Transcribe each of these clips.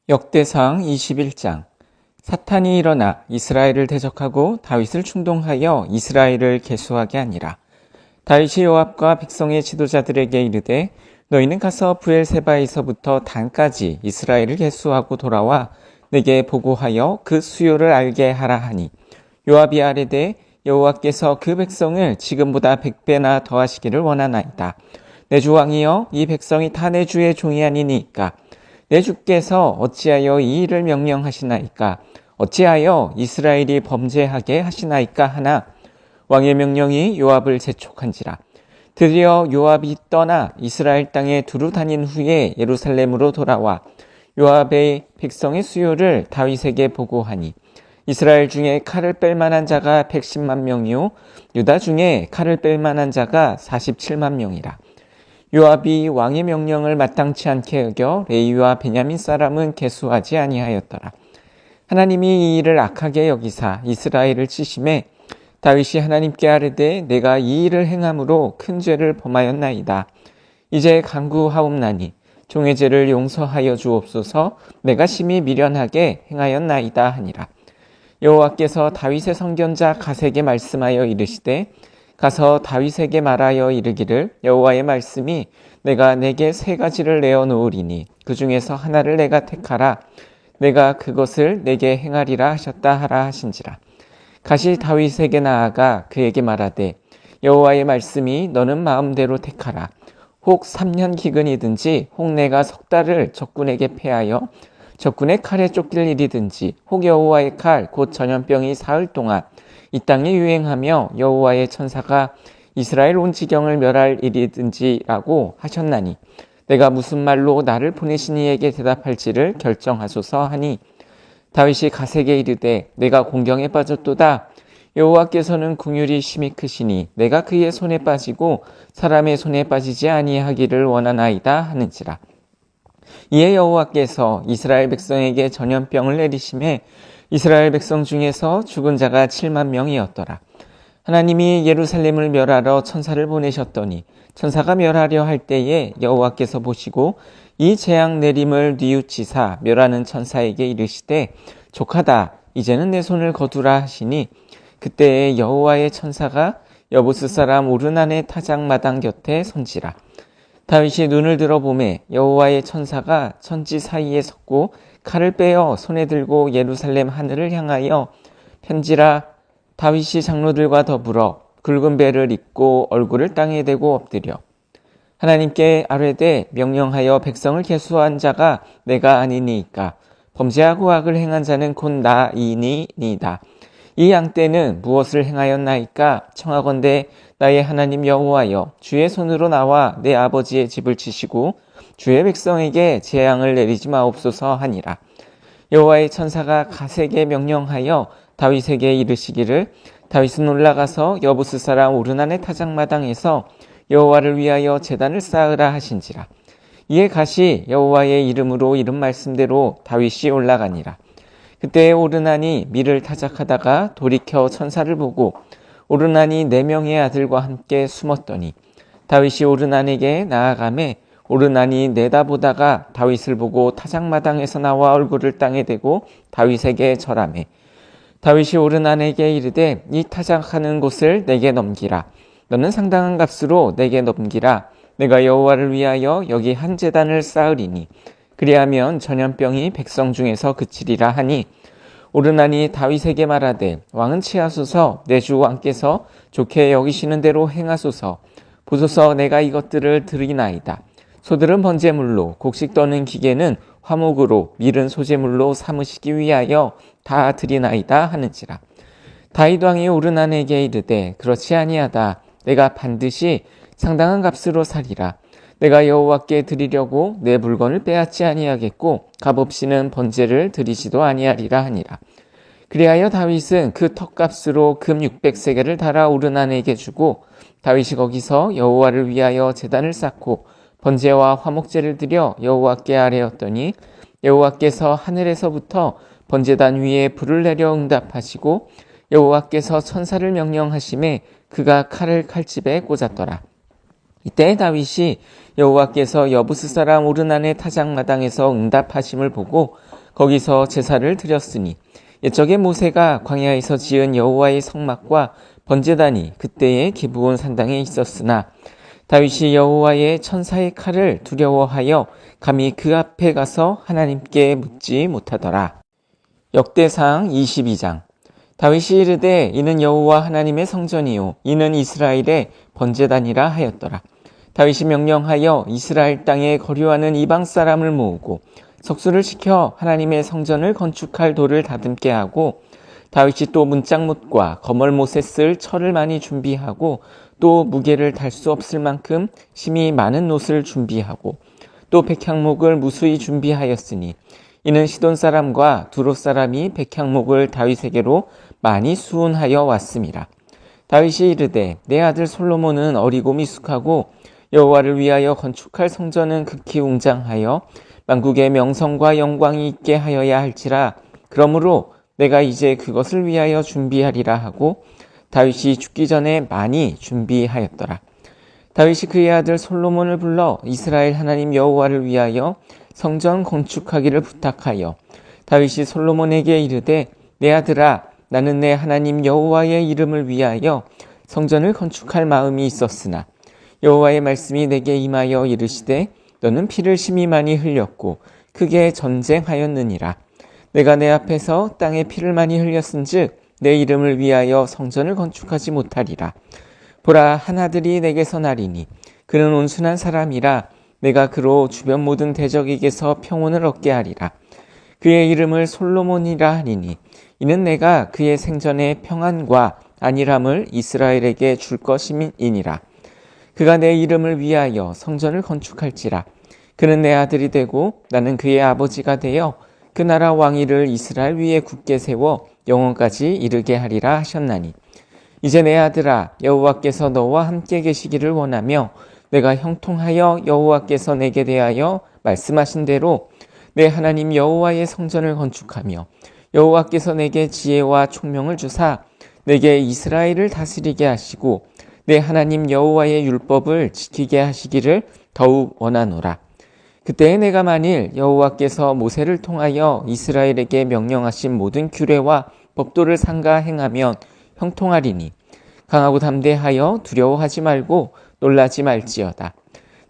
역대상 21장. 사탄이 일어나 이스라엘을 대적하고 다윗을 충동하여 이스라엘을 계수하게 하니라. 다윗이 요압과 백성의 지도자들에게 이르되 너희는 가서 브엘세바에서부터 단까지 이스라엘을 계수하고 돌아와 내게 보고하여 그 수요를 알게 하라 하니, 요압이 아뢰되 여호와께서 그 백성을 지금보다 100배나 더하시기를 원하나이다. 내 주 왕이여, 이 백성이 다 내 주의 종이 아니니까 내 주께서 어찌하여 이 일을 명령하시나이까? 어찌하여 이스라엘이 범죄하게 하시나이까 하나, 왕의 명령이 요압을 재촉한지라. 드디어 요압이 떠나 이스라엘 땅에 두루 다닌 후에 예루살렘으로 돌아와 요압의 백성의 수요를 다윗에게 보고하니, 이스라엘 중에 칼을 뺄 만한 자가 110만 명이요 유다 중에 칼을 뺄 만한 자가 47만 명이라. 요압이 왕의 명령을 마땅치 않게 여겨 레위와 베냐민 사람은 계수하지 아니하였더라. 하나님이 이 일을 악하게 여기사 이스라엘을 치심해 다윗이 하나님께 아뢰되 내가 이 일을 행함으로 큰 죄를 범하였나이다. 이제 간구하옵나니 종의 죄를 용서하여 주옵소서. 내가 심히 미련하게 행하였나이다 하니라. 여호와께서 다윗의 선견자 갓에게 말씀하여 이르시되 가서 다윗에게 말하여 이르기를 여호와의 말씀이 내가 내게 3가지를 내어 놓으리니 그 중에서 하나를 내가 택하라. 내가 그것을 내게 행하리라 하셨다 하라 하신지라. 갓이 다윗에게 나아가 그에게 말하되 여호와의 말씀이 너는 마음대로 택하라. 혹 3년 기근이든지 혹 내가 석 달을 적군에게 패하여 적군의 칼에 쫓길 일이든지 혹 여호와의 칼 곧 전염병이 사흘 동안 이 땅에 유행하며 여호와의 천사가 이스라엘 온 지경을 멸할 일이든지라고 하셨나니 내가 무슨 말로 나를 보내신 이에게 대답할지를 결정하소서 하니, 다윗이 갓에게 이르되 내가 공경에 빠졌도다. 여호와께서는 긍휼이 심히 크시니 내가 그의 손에 빠지고 사람의 손에 빠지지 아니하기를 원하나이다 하는지라. 이에 여호와께서 이스라엘 백성에게 전염병을 내리심에 이스라엘 백성 중에서 죽은 자가 7만 명이었더라. 하나님이 예루살렘을 멸하러 천사를 보내셨더니 천사가 멸하려 할 때에 여호와께서 보시고 이 재앙 내림을 뉘우치사 멸하는 천사에게 이르시되 족하다, 이제는 내 손을 거두라 하시니, 그때에 여호와의 천사가 여부스 사람 오르난의 타작마당 곁에 선지라. 다윗이 눈을 들어보매 여호와의 천사가 천지 사이에 섰고 칼을 빼어 손에 들고 예루살렘 하늘을 향하여 편지라. 다윗이 장로들과 더불어 굵은 배를 입고 얼굴을 땅에 대고 엎드려 하나님께 아뢰되 명령하여 백성을 계수한 자가 내가 아니니까 범죄하고 악을 행한 자는 곧 나이니이다. 이 양떼는 무엇을 행하였나이까? 청하건대 나의 하나님 여호와여, 주의 손으로 나와 내 아버지의 집을 치시고 주의 백성에게 재앙을 내리지 마옵소서 하니라. 여호와의 천사가 갓에게 명령하여 다윗에게 이르시기를 다윗은 올라가서 여부스 사람 오르난의 타작마당에서 여호와를 위하여 제단을 쌓으라 하신지라. 이에 갓이 여호와의 이름으로 이른 말씀대로 다윗이 올라가니라. 그때 오르난이 밀을 타작하다가 돌이켜 천사를 보고 오르난이 4명의 아들과 함께 숨었더니 다윗이 오르난에게 나아가매 오르난이 내다보다가 다윗을 보고 타작마당에서 나와 얼굴을 땅에 대고 다윗에게 절하매 다윗이 오르난에게 이르되 이 타작하는 곳을 내게 넘기라. 너는 상당한 값으로 내게 넘기라. 내가 여호와를 위하여 여기 한 제단을 쌓으리니 그리하면 전염병이 백성 중에서 그치리라 하니, 오르난이 다윗에게 말하되 왕은 취하소서. 내 주 왕께서 좋게 여기시는 대로 행하소서. 보소서, 내가 이것들을 드리나이다. 소들은 번제물로, 곡식 떠는 기계는 화목으로, 밀은 소제물로 삼으시기 위하여 다 드리나이다 하는지라. 다윗 왕이 오르난에게 이르되 그렇지 아니하다. 내가 반드시 상당한 값으로 사리라. 내가 여호와께 드리려고 내 물건을 빼앗지 아니하겠고 값없이는 번제를 드리지도 아니하리라 하니라. 그리하여 다윗은 그 턱값으로 금 600세겔을 달아 오르난에게 주고 다윗이 거기서 여호와를 위하여 제단을 쌓고 번제와 화목제를 드려 여호와께 아뢰었더니 여호와께서 하늘에서부터 번제단 위에 불을 내려 응답하시고 여호와께서 천사를 명령하심에 그가 칼을 칼집에 꽂았더라. 이때 다윗이 여호와께서 여부스 사람 오르난의 타작마당에서 응답하심을 보고 거기서 제사를 드렸으니 옛적에 모세가 광야에서 지은 여호와의 성막과 번제단이 그때의 기브온 산당에 있었으나 다윗이 여호와의 천사의 칼을 두려워하여 감히 그 앞에 가서 하나님께 묻지 못하더라. 역대상 22장. 다윗이 이르되 이는 여호와 하나님의 성전이요 이는 이스라엘의 번제단이라 하였더라. 다윗이 명령하여 이스라엘 땅에 거류하는 이방 사람을 모으고 석수를 시켜 하나님의 성전을 건축할 돌을 다듬게 하고 다윗이 또 문짝못과 거멀못에 쓸 철을 많이 준비하고 또 무게를 달 수 없을 만큼 심히 많은 놋을 준비하고 또 백향목을 무수히 준비하였으니 이는 시돈 사람과 두롯 사람이 백향목을 다윗에게로 많이 수운하여 왔음이라. 다윗이 이르되 내 아들 솔로몬은 어리고 미숙하고 여호와를 위하여 건축할 성전은 극히 웅장하여 만국의 명성과 영광이 있게 하여야 할지라. 그러므로 내가 이제 그것을 위하여 준비하리라 하고 다윗이 죽기 전에 많이 준비하였더라. 다윗이 그의 아들 솔로몬을 불러 이스라엘 하나님 여호와를 위하여 성전 건축하기를 부탁하여 다윗이 솔로몬에게 이르되 내 아들아 나는 내 하나님 여호와의 이름을 위하여 성전을 건축할 마음이 있었으나 여호와의 말씀이 내게 임하여 이르시되 너는 피를 심히 많이 흘렸고 크게 전쟁하였느니라. 내가 내 앞에서 땅에 피를 많이 흘렸은즉 내 이름을 위하여 성전을 건축하지 못하리라. 보라 한 아들이 내게서 나리니 그는 온순한 사람이라 내가 그로 주변 모든 대적에게서 평온을 얻게 하리라. 그의 이름을 솔로몬이라 하리니 이는 내가 그의 생전에 평안과 안일함을 이스라엘에게 줄 것임이니라. 그가 내 이름을 위하여 성전을 건축할지라. 그는 내 아들이 되고 나는 그의 아버지가 되어 그 나라 왕위를 이스라엘 위에 굳게 세워 영원까지 이르게 하리라 하셨나니 이제 내 아들아 여호와께서 너와 함께 계시기를 원하며 내가 형통하여 여호와께서 내게 대하여 말씀하신 대로 내 하나님 여호와의 성전을 건축하며 여호와께서 내게 지혜와 총명을 주사 내게 이스라엘을 다스리게 하시고 내 하나님 여호와의 율법을 지키게 하시기를 더욱 원하노라. 그때에 내가 만일 여호와께서 모세를 통하여 이스라엘에게 명령하신 모든 규례와 법도를 삼가 행하면 형통하리니 강하고 담대하여 두려워하지 말고 놀라지 말지어다.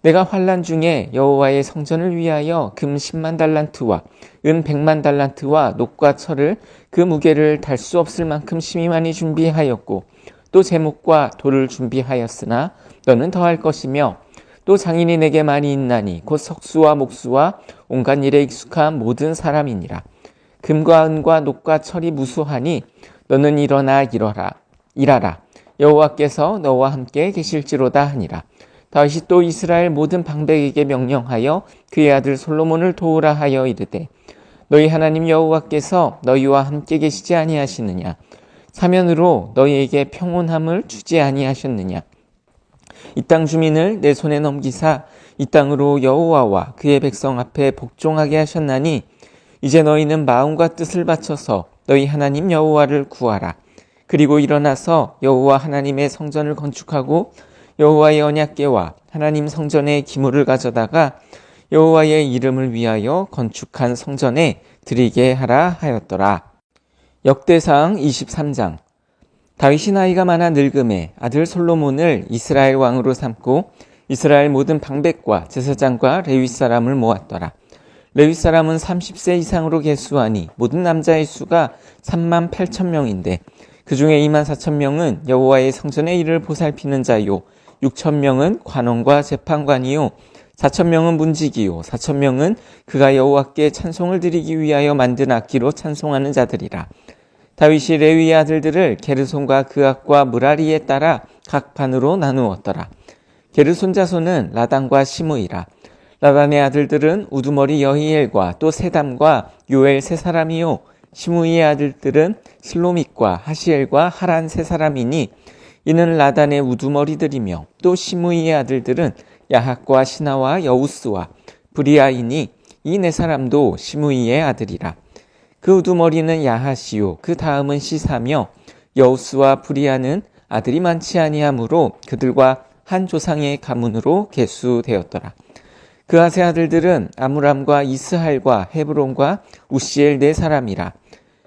내가 환난 중에 여호와의 성전을 위하여 금 10만 달란트와 은 100만 달란트와 놋과 철을 그 무게를 달 수 없을 만큼 심히 많이 준비하였고 또 제목과 돌을 준비하였으나 너는 더할 것이며 또 장인이 내게 많이 있나니 곧 석수와 목수와 온갖 일에 익숙한 모든 사람이니라. 금과 은과 놋과 철이 무수하니 너는 일어나 일하라. 여호와께서 너와 함께 계실지로다 하니라. 다윗이 또 이스라엘 모든 방백에게 명령하여 그의 아들 솔로몬을 도우라 하여 이르되 너희 하나님 여호와께서 너희와 함께 계시지 아니하시느냐? 사면으로 너희에게 평온함을 주지 아니하셨느냐? 이 땅 주민을 내 손에 넘기사 이 땅으로 여호와와 그의 백성 앞에 복종하게 하셨나니 이제 너희는 마음과 뜻을 바쳐서 너희 하나님 여호와를 구하라. 그리고 일어나서 여호와 하나님의 성전을 건축하고 여호와의 언약궤와 하나님 성전의 기물을 가져다가 여호와의 이름을 위하여 건축한 성전에 드리게 하라 하였더라. 역대상 23장. 다윗이 나이가 많아 늙음에 아들 솔로몬을 이스라엘 왕으로 삼고 이스라엘 모든 방백과 제사장과 레위 사람을 모았더라. 레위 사람은 30세 이상으로 계수하니 모든 남자의 수가 3만 8천 명인데 그 중에 2만 4천 명은 여호와의 성전의 일을 보살피는 자요 6천 명은 관원과 재판관이요 4천 명은 문지기요 4천 명은 그가 여호와께 찬송을 드리기 위하여 만든 악기로 찬송하는 자들이라. 다윗이 레위의 아들들을 게르손과 그앗과 무라리에 따라 각 반으로 나누었더라. 게르손 자손은 라단과 시므이라. 라단의 아들들은 우두머리 여히엘과 또 세담과 요엘 세 사람이요 시므이의 아들들은 실로밋과 하시엘과 하란 세 사람이니 이는 라단의 우두머리들이며 또 시므이의 아들들은 야학과 시나와 여우스와 브리아이니 이 네 사람도 시므이의 아들이라. 그 우두머리는 야하시요 그 다음은 시사며 여우스와 브리아는 아들이 많지 아니하므로 그들과 한 조상의 가문으로 계수되었더라. 그앗의 아들들은 아므람과 이스할과 헤브론과 우시엘 네 사람이라.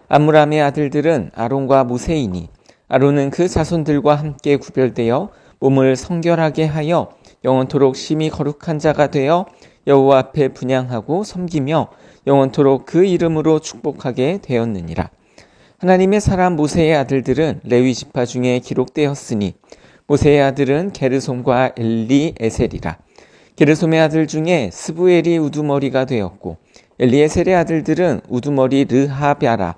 아므람의 아들들은 아론과 모세이니 아론은 그 자손들과 함께 구별되어 몸을 성결하게 하여 영원토록 심히 거룩한 자가 되어 여호와 앞에 분향하고 섬기며 영원토록 그 이름으로 축복하게 되었느니라. 하나님의 사람 모세의 아들들은 레위 지파 중에 기록되었으니 모세의 아들은 게르솜과 엘리에셀이라. 게르솜의 아들 중에 스부엘이 우두머리가 되었고 엘리에셀의 아들들은 우두머리 르하랴라.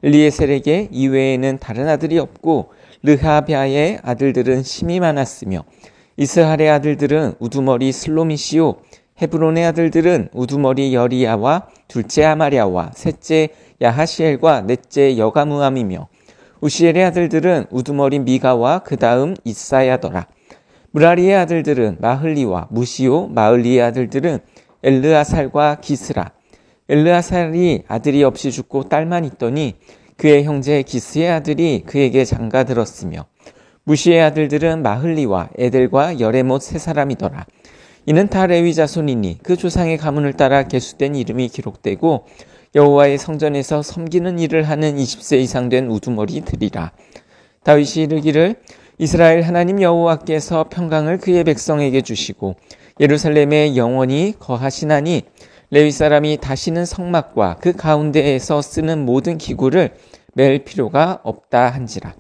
엘리에셀에게 이외에는 다른 아들이 없고 르하랴의 아들들은 심이 많았으며 이스할의 아들들은 우두머리 슬로미시오 헤브론의 아들들은 우두머리 여리야와 둘째 아마랴와 셋째 야하시엘과 넷째 여가무함이며 우시엘의 아들들은 우두머리 미가와 그 다음 이사야더라. 무라리의 아들들은 마흘리와 무시오 마흘리의 아들들은 엘르아살과 기스라. 엘르아살이 아들이 없이 죽고 딸만 있더니 그의 형제 기스의 아들이 그에게 장가들었으며 무시의 아들들은 마흘리와 에델과 여레못 세 사람이더라. 이는 다 레위 자손이니 그 조상의 가문을 따라 계수된 이름이 기록되고 여호와의 성전에서 섬기는 일을 하는 20세 이상 된 우두머리들이라. 다윗이 이르기를 이스라엘 하나님 여호와께서 평강을 그의 백성에게 주시고 예루살렘에 영원히 거하시나니 레위 사람이 다시는 성막과 그 가운데에서 쓰는 모든 기구를 맬 필요가 없다 한지라.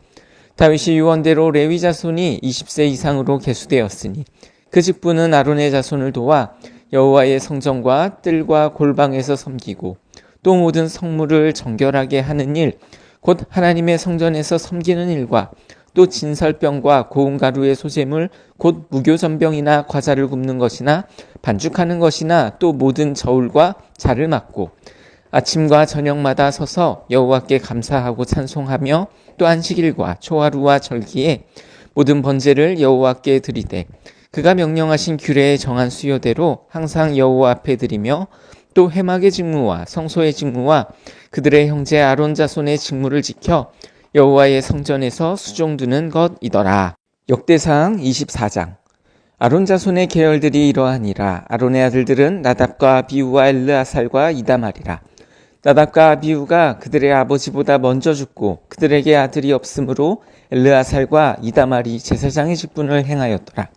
다윗이 유언대로 레위 자손이 20세 이상으로 계수되었으니 그 직분은 아론의 자손을 도와 여호와의 성전과 뜰과 골방에서 섬기고 또 모든 성물을 정결하게 하는 일, 곧 하나님의 성전에서 섬기는 일과 또 진설병과 고운 가루의 소재물, 곧 무교전병이나 과자를 굽는 것이나 반죽하는 것이나 또 모든 저울과 자를 맡고 아침과 저녁마다 서서 여호와께 감사하고 찬송하며 또 안식일과 초하루와 절기에 모든 번제를 여호와께 드리되 그가 명령하신 규례에 정한 수요대로 항상 여호와 앞에 드리며 또 회막의 직무와 성소의 직무와 그들의 형제 아론 자손의 직무를 지켜 여호와의 성전에서 수종두는 것이더라. 역대상 24장. 아론 자손의 계열들이 이러하니라. 아론의 아들들은 나답과 아비후와 엘르아살과 이다말이라. 나답과 아비후가 그들의 아버지보다 먼저 죽고 그들에게 아들이 없으므로 엘르아살과 이다말이 제사장의 직분을 행하였더라.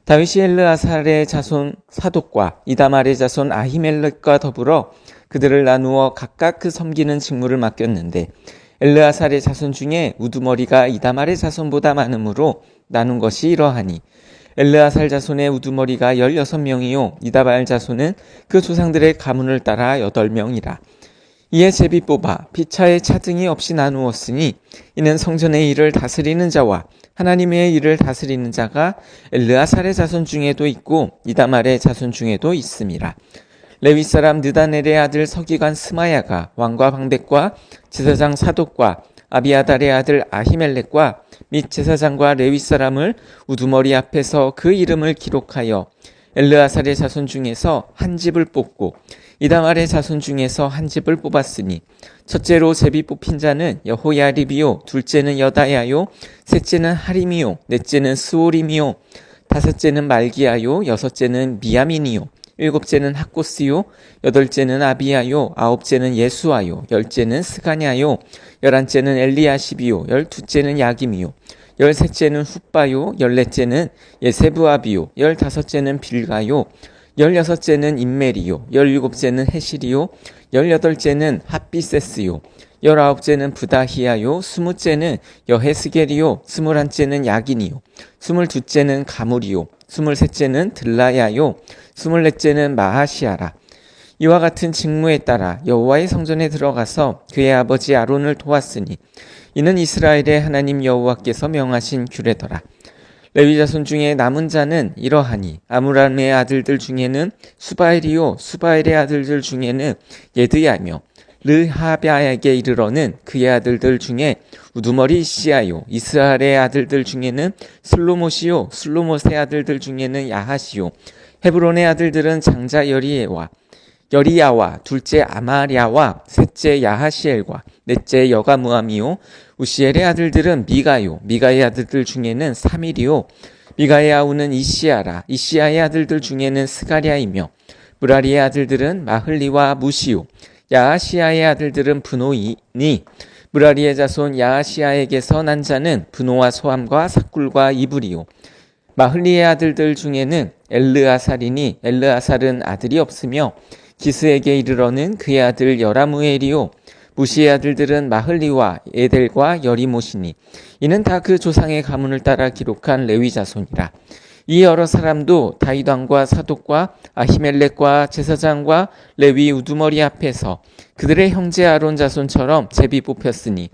다윗이 엘르아살의 자손 사독과 이다말의 자손 아히멜렉과 더불어 그들을 나누어 각각 그 섬기는 직무를 맡겼는데 엘르아살의 자손 중에 우두머리가 이다말의 자손보다 많으므로 나눈 것이 이러하니 엘르아살 자손의 우두머리가 16명이요 이다말 자손은 그 조상들의 가문을 따라 8명이라. 이에 제비 뽑아 피차의 차등이 없이 나누었으니 이는 성전의 일을 다스리는 자와 하나님의 일을 다스리는 자가 엘르아살의 자손 중에도 있고 이다말의 자손 중에도 있음이라. 레위 사람 느다넬의 아들 서기관 스마야가 왕과 방백과 제사장 사독과 아비아달의 아들 아히멜렉과 및 제사장과 레위 사람을 우두머리 앞에서 그 이름을 기록하여 엘르아살의 자손 중에서 한 집을 뽑고 이다말의 자손 중에서 한 집을 뽑았으니 첫째로 제비 뽑힌 자는 여호야립이요 둘째는 여다야요 셋째는 하림이요 넷째는 스오림이요 다섯째는 말기야요 여섯째는 미야민이요 일곱째는 학고스요 여덟째는 아비야요 아홉째는 예수아요 열째는 스가냐요 열한째는 엘리야십이요 열두째는 야김이요 열셋째는 훗바요 열넷째는 예세브아비요 열다섯째는 빌가요 열여섯째는 임멜이요 열일곱째는 헤실이요 열여덟째는 핫비세스요 열아홉째는 부다히야요 스무째는 여헤스겔이요 스물한째는 야긴이요 스물두째는 가물이요 스물셋째는 들라야요 스물넷째는 마하시아라. 이와 같은 직무에 따라 여호와의 성전에 들어가서 그의 아버지 아론을 도왔으니 이는 이스라엘의 하나님 여호와께서 명하신 규례더라. 레위 자손 중에 남은 자는 이러하니 아므람의 아들들 중에는 수바엘이요 수바엘의 아들들 중에는 예드야며 르하랴에게 이르러는 그의 아들들 중에 우두머리 이시야요 이스할의 아들들 중에는 슬로못이요 슬로못의 아들들 중에는 야하시요 헤브론의 아들들은 장자 여리야와 둘째 아마랴와 셋째 야하시엘과 넷째 여가무함이요 우시엘의 아들들은 미가요 미가의 아들들 중에는 사밀이요 미가의 아우는 이시야라. 이시야의 아들들 중에는 스가랴이며 무라리의 아들들은 마흘리와 무시오. 야하시야의 아들들은 분노이니 무라리의 자손 야하시야에게서 난 자는 분노와 소함과 삭굴과 이불이요. 마흘리의 아들들 중에는 엘르아살이니 엘르아살은 아들이 없으며 기스에게 이르러는 그의 아들 여라무엘이요. 무시의 아들들은 마흘리와 에델과 여리못이니 이는 다 그 조상의 가문을 따라 기록한 레위 자손이라. 이 여러 사람도 다윗 왕과 사독과 아히멜렉과 제사장과 레위 우두머리 앞에서 그들의 형제 아론 자손처럼 제비 뽑혔으니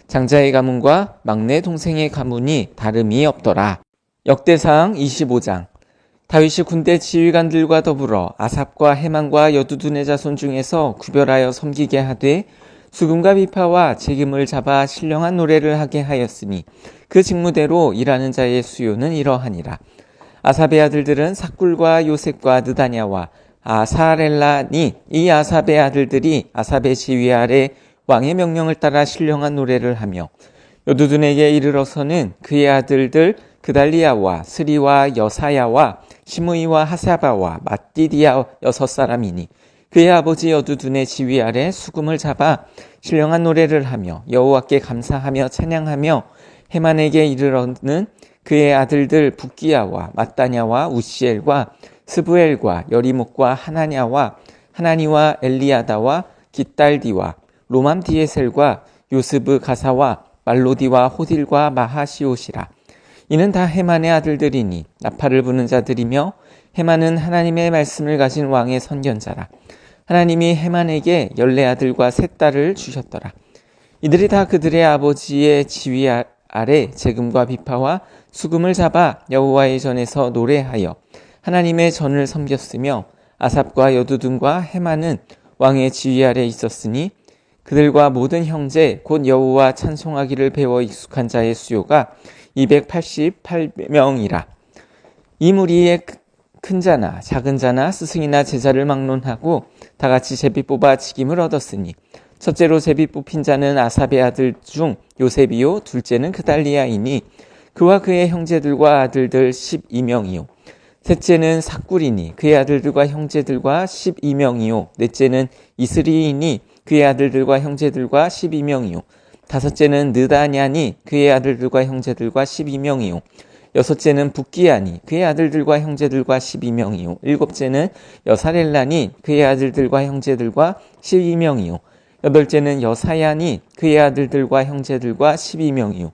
장자의 가문과 막내 동생의 가문이 다름이 없더라. 역대상 25장. 다윗이 군대 지휘관들과 더불어 아삽과 헤만과 여두둔의 자손 중에서 구별하여 섬기게 하되 수금과 비파와 재금을 잡아 신령한 노래를 하게 하였으니 그 직무대로 일하는 자의 수요는 이러하니라. 아삽의 아들들은 삭굴과 요셉과 느다냐와 아사렐라니 이 아삽의 아들들이 아삽의 지휘 아래 왕의 명령을 따라 신령한 노래를 하며 여두둔에게 이르러서는 그의 아들들 그달리아와 스리와 여사야와 시므이와 하사바와 마띠디아 6사람이니 그의 아버지 여두둔의 지휘 아래 수금을 잡아 신령한 노래를 하며 여호와께 감사하며 찬양하며 헤만에게 이르러는 그의 아들들 붓기야와 마따냐와 우시엘과 스부엘과 여리목과 하나냐와 하나니와 엘리아다와 깃달디와 로맘디에셀과 요스브 가사와 말로디와 호딜과 마하시옷이라. 이는 다 헤만의 아들들이니 나팔을 부는 자들이며 헤만은 하나님의 말씀을 가진 왕의 선견자라. 하나님이 헤만에게 14아들과 3딸을 주셨더라. 이들이 다 그들의 아버지의 지휘 아래 재금과 비파와 수금을 잡아 여호와의 전에서 노래하여 하나님의 전을 섬겼으며 아삽과 여두둔과 헤만은 왕의 지휘 아래 있었으니 그들과 모든 형제 곧 여호와 찬송하기를 배워 익숙한 자의 수요가 288명이라. 이 무리의 큰 자나 작은 자나 스승이나 제자를 막론하고 다같이 제비 뽑아 직임을 얻었으니 첫째로 제비 뽑힌 자는 아삽의 아들 중 요셉이요 둘째는 그달리아이니 그와 그의 형제들과 아들들 12명이요 셋째는 삭굴이니 그의 아들들과 형제들과 12명이요 넷째는 이스리이니 그의 아들들과 형제들과 12명이요 다섯째는 느다냐니 그의 아들들과 형제들과 12명이요 여섯째는 붓기야니 그의 아들들과 형제들과 12명이요 일곱째는 여사렐라니 그의 아들들과 형제들과 12명이요 여덟째는 여사야니 그의 아들들과 형제들과 12명이요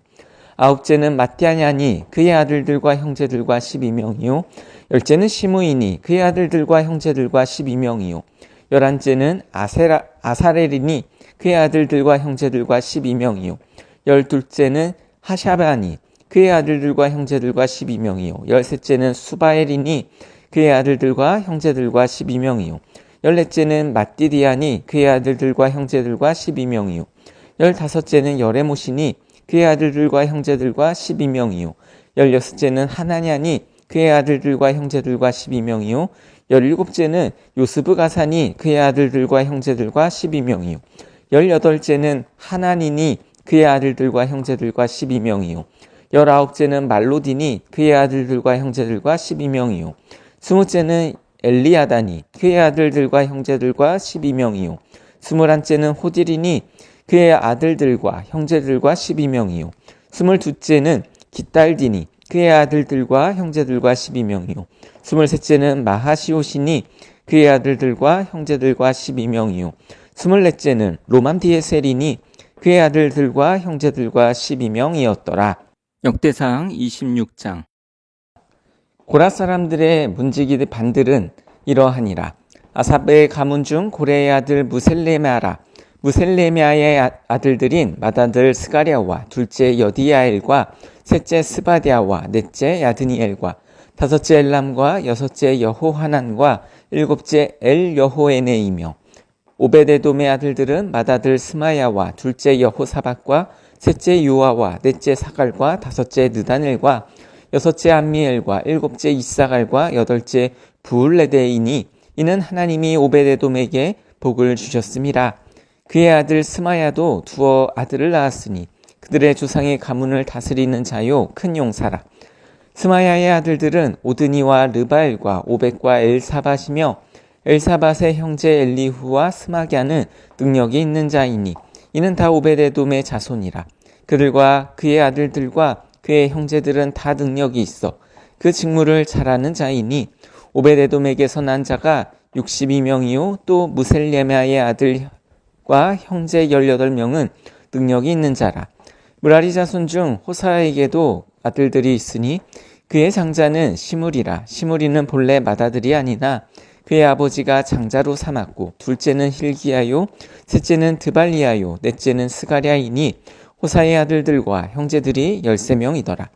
아홉째는 마띠아냐니 그의 아들들과 형제들과 12명이요 열째는 시므이니 그의 아들들과 형제들과 12명이요 열한째는 아사렐이니 그의 아들들과 형제들과 12명이요 열둘째는 하샤바니 그의 아들들과 형제들과 12명이요 열셋째는 수바엘이니 그의 아들들과 형제들과 12명이요 열넷째는 마띠디아니 그의 아들들과 형제들과 12명이요 열다섯째는 여레못이니 그의 아들들과 형제들과 12명이요 열여섯째는 하나냐니 그의 아들들과 형제들과 12명이요 열일곱째는 요스브 가사니 그의 아들들과 형제들과 12명이요 열여덟째는 하나니니 그의 아들들과 형제들과 12명이요 열아홉째는 말로디니 그의 아들들과 형제들과 12명이요 스무째는 엘리아다니 그의 아들들과 형제들과 12명이요 스물한째는 호딜이니 그의 아들들과 형제들과 12명이요 스물두째는 깃달디니 그의 아들들과 형제들과 12명이요 스물셋째는 마하시옷이니 그의 아들들과 형제들과 12명이요 스물넷째는 로맘디에셀이니 그의 아들들과 형제들과 12명이었더라. 역대상 26장. 고라 사람들의 문지기 반들은 이러하니라. 아삽의 가문 중 고레의 아들 무셀레메아라. 무셀레메아의 아들들인 맏아들 스가랴와 둘째 여디야엘과 셋째 스바디아와 넷째 야드니엘과 다섯째 엘람과 여섯째 여호하난과 일곱째 엘여호에네이며 오베데돔의 아들들은 맏아들 스마야와 둘째 여호사박과 셋째 요아와 넷째 사갈과 다섯째 느다넬과 여섯째 암미엘과 일곱째 이사갈과 여덟째 부울레데이니 이는 하나님이 오베데돔에게 복을 주셨음이라. 그의 아들 스마야도 두어 아들을 낳았으니 그들의 조상의 가문을 다스리는 자요 큰 용사라. 스마야의 아들들은 오드니와 르바엘과 오벳과 엘사밧이며 엘사밧의 형제 엘리후와 스마갸는 능력이 있는 자이니 이는 다 오벳에돔의 자손이라. 그들과 그의 아들들과 그의 형제들은 다 능력이 있어 그 직무를 잘하는 자이니 오벳에돔에게서 난 자가 62명이요 또 무셀레마의 아들과 형제 18명은 능력이 있는 자라. 무라리 자손 중 호사에게도 아들들이 있으니 그의 장자는 시므리라. 시므리는 본래 맏아들이 아니나 그의 아버지가 장자로 삼았고 둘째는 힐기야요 셋째는 드발리야요 넷째는 스가랴이니 호사의 아들들과 형제들이 13명이더라.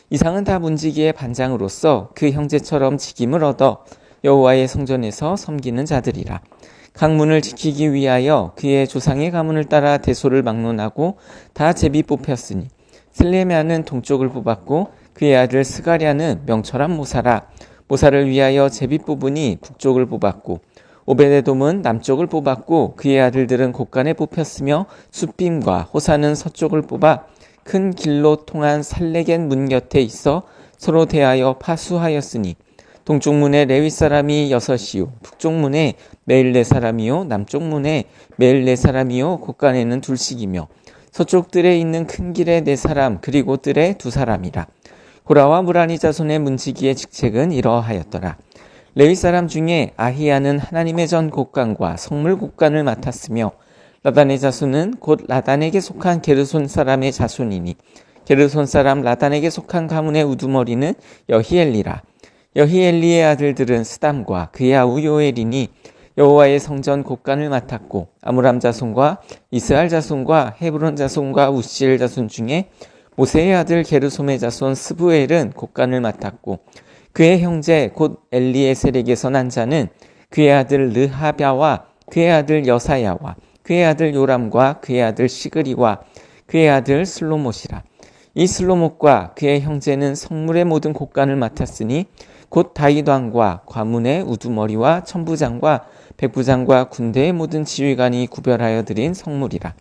이상은 다 문지기의 반장으로서 그 형제처럼 직임을 얻어 여호와의 성전에서 섬기는 자들이라. 각 문을 지키기 위하여 그의 조상의 가문을 따라 대소를 막론하고 다 제비 뽑혔으니 슬레미아는 동쪽을 뽑았고 그의 아들 스가랴는 명철한 모사라. 모사를 위하여 제비 뽑으니 북쪽을 뽑았고 오벳에돔은 남쪽을 뽑았고 그의 아들들은 곳간에 뽑혔으며 숫빔과 호사는 서쪽을 뽑아 큰 길로 통한 살레겐 문 곁에 있어 서로 대하여 파수하였으니 동쪽 문에 레위 사람이 6이요 북쪽 문에 매일 4사람이요 남쪽 문에 매일 4사람이요 곳간에는 둘씩이며 서쪽 뜰에 있는 큰 길에 4사람 그리고 뜰에 2사람이라. 고라와 무라니 자손의 문지기의 직책은 이러하였더라. 레위 사람 중에 아히야는 하나님의 전 곳간과 성물 곳간을 맡았으며 라단의 자손은 곧 라단에게 속한 게르손 사람의 자손이니 게르손 사람 라단에게 속한 가문의 우두머리는 여히엘리라. 여히엘리의 아들들은 스담과 그의 아우 요엘이니 여호와의 성전 곳간을 맡았고 아므람 자손과 이스할 자손과 헤브론 자손과 우시엘 자손 중에 모세의 아들 게르솜의 자손 스부엘은 곳간을 맡았고 그의 형제 곧 엘리에셀에게서 난 자는 그의 아들 르하랴와 그의 아들 여사야와 그의 아들 요람과 그의 아들 시그리와 그의 아들 슬로못이라. 이 슬로못과 그의 형제는 성물의 모든 곳간을 맡았으니 곧 다윗 왕과 과문의 우두머리와 천부장과 백부장과 군대의 모든 지휘관이 구별하여 드린 성물이라.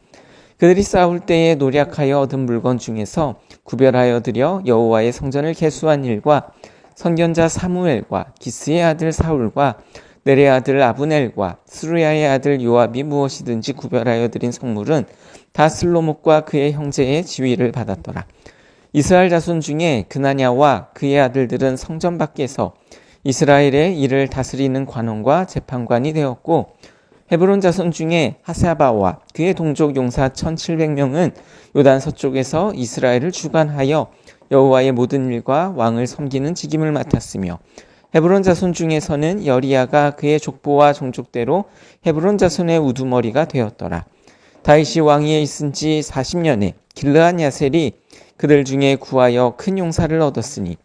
그들이 싸울 때에 노략하여 얻은 물건 중에서 구별하여 드려 여호와의 성전을 개수한 일과 선견자 사무엘과 기스의 아들 사울과 넬의 아들 아브넬과 스루야의 아들 요압이 무엇이든지 구별하여 드린 성물은 다 슬로못과 그의 형제의 지위를 받았더라. 이스라엘 자손 중에 그나냐와 그의 아들들은 성전 밖에서 이스라엘의 일을 다스리는 관원과 재판관이 되었고 헤브론 자손 중에 하사바와 그의 동족 용사 1700명은 요단 서쪽에서 이스라엘을 주관하여 여호와의 모든 일과 왕을 섬기는 직임을 맡았으며 헤브론 자손 중에서는 여리야가 그의 족보와 종족대로 헤브론 자손의 우두머리가 되었더라. 다윗이 왕위에 있은 지 40년에 길르한 야셀이 그들 중에 구하여 큰 용사를 얻었으니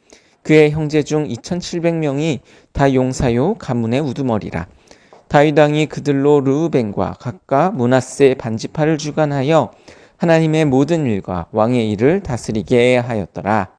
그의 형제 중 2700명이 다 용사요 가문의 우두머리라. 다윗 왕이 그들로 르우벤과 각과 므낫세 반지파를 주관하여 하나님의 모든 일과 왕의 일을 다스리게 하였더라.